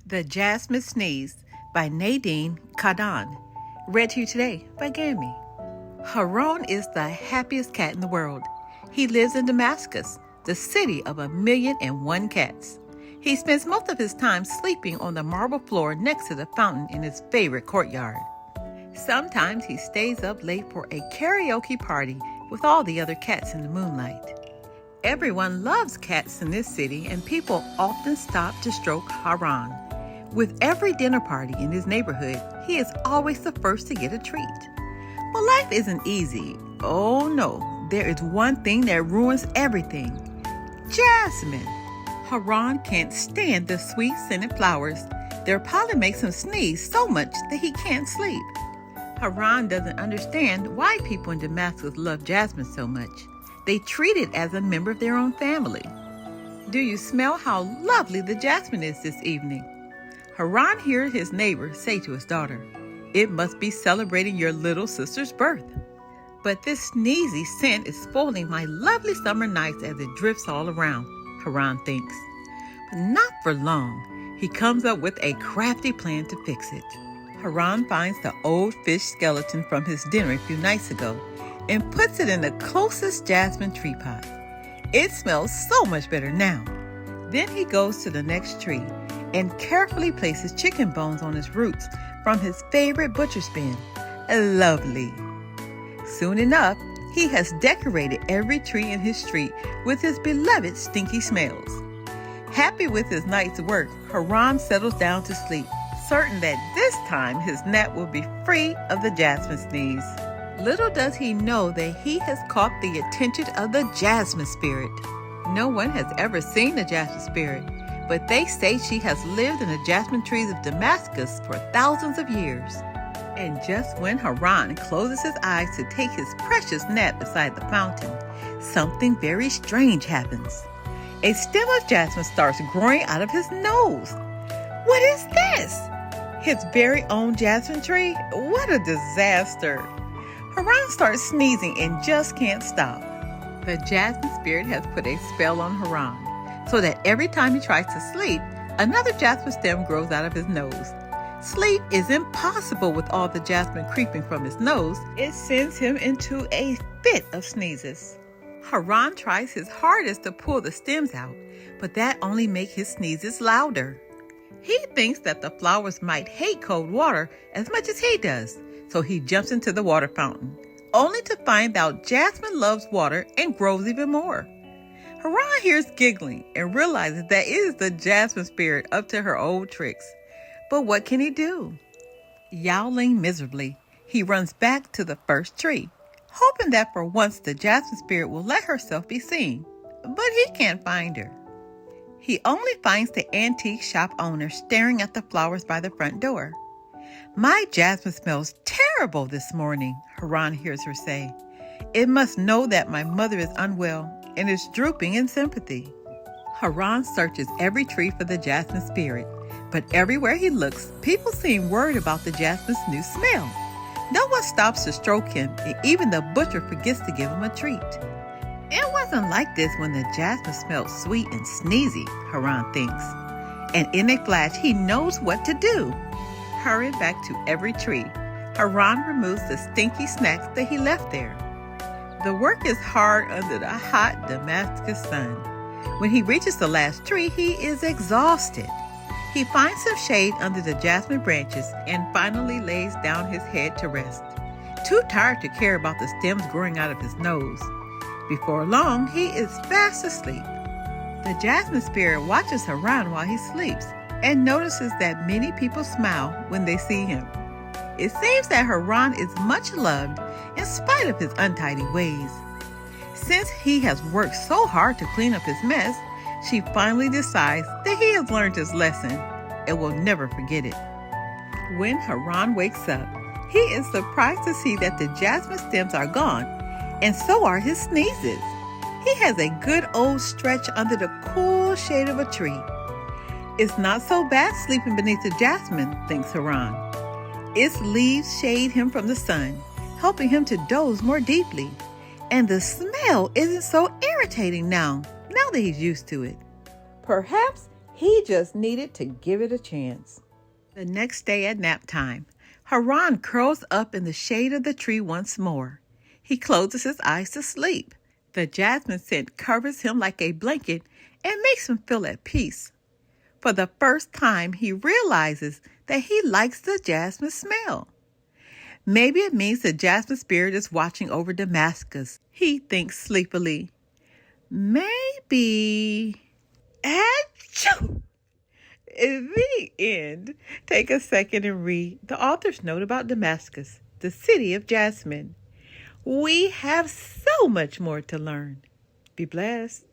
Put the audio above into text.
The Jasmine Sneeze by Nadine Kadan. Read to you today by Gammy. Haran is the happiest cat in the world. He lives in Damascus, the city of 1,000,001 cats. He spends most of his time sleeping on the marble floor next to the fountain in his favorite courtyard. Sometimes he stays up late for a karaoke party with all the other cats in the moonlight. Everyone loves cats in this city, and people often stop to stroke Haran. With every dinner party in his neighborhood, he is always the first to get a treat. But life isn't easy. Oh no, there is one thing that ruins everything. Jasmine. Haran can't stand the sweet scented flowers. Their pollen makes him sneeze so much that he can't sleep. Haran doesn't understand why people in Damascus love Jasmine so much. They treat it as a member of their own family. Do you smell how lovely the jasmine is this evening? Haran hears his neighbor say to his daughter, "It must be celebrating your little sister's birth." But this sneezy scent is spoiling my lovely summer nights as it drifts all around, Haran thinks. But not for long. He comes up with a crafty plan to fix it. Haran finds the old fish skeleton from his dinner a few nights ago and puts it in the closest jasmine tree pot. It smells so much better now. Then he goes to the next tree and carefully places chicken bones on his roots from his favorite butcher's bin. Lovely. Soon enough, he has decorated every tree in his street with his beloved stinky smells. Happy with his night's work, Haran settles down to sleep, certain that this time his nap will be free of the jasmine sneeze. Little does he know that he has caught the attention of the jasmine spirit. No one has ever seen the jasmine spirit, but they say she has lived in the jasmine trees of Damascus for thousands of years. And just when Haran closes his eyes to take his precious nap beside the fountain, something very strange happens. A stem of jasmine starts growing out of his nose. What is this? His very own jasmine tree? What a disaster! Haran starts sneezing and just can't stop. The jasmine spirit has put a spell on Haran, so that every time he tries to sleep, another jasmine stem grows out of his nose. Sleep is impossible with all the jasmine creeping from his nose. It sends him into a fit of sneezes. Haran tries his hardest to pull the stems out, but that only makes his sneezes louder. He thinks that the flowers might hate cold water as much as he does, so he jumps into the water fountain, only to find out Jasmine loves water and grows even more. Haran hears giggling and realizes that it is the jasmine spirit up to her old tricks. But what can he do? Yowling miserably, he runs back to the first tree, hoping that for once the jasmine spirit will let herself be seen. But he can't find her. He only finds the antique shop owner staring at the flowers by the front door. "My jasmine smells terrible this morning," Haran hears her say. "It must know that my mother is unwell and is drooping in sympathy." Haran searches every tree for the jasmine spirit, but everywhere he looks, people seem worried about the jasmine's new smell. No one stops to stroke him, and even the butcher forgets to give him a treat. It wasn't like this when the jasmine smelled sweet and sneezy, Haran thinks. And in a flash, he knows what to do. Hurrying back to every tree, Haran removes the stinky snacks that he left there. The work is hard under the hot Damascus sun. When he reaches the last tree, he is exhausted. He finds some shade under the jasmine branches and finally lays down his head to rest, too tired to care about the stems growing out of his nose. Before long, he is fast asleep. The jasmine spirit watches Haran while he sleeps and notices that many people smile when they see him. It seems that Haran is much loved in spite of his untidy ways. Since he has worked so hard to clean up his mess, she finally decides that he has learned his lesson and will never forget it. When Haran wakes up, he is surprised to see that the jasmine stems are gone, and so are his sneezes. He has a good old stretch under the cool shade of a tree. It's not so bad sleeping beneath the jasmine, thinks Haran. Its leaves shade him from the sun, helping him to doze more deeply. And the smell isn't so irritating now that he's used to it. Perhaps He just needed to give it a chance. The next day at nap time, Haran curls up in the shade of the tree once more. He closes his eyes to sleep. The jasmine scent covers him like a blanket and makes him feel at peace. For the first time, he realizes that he likes the jasmine smell. Maybe it means the jasmine spirit is watching over Damascus, he thinks sleepily. Maybe. Achoo! The end. Take a second and read the author's note about Damascus, the city of jasmine. We have so much more to learn. Be blessed.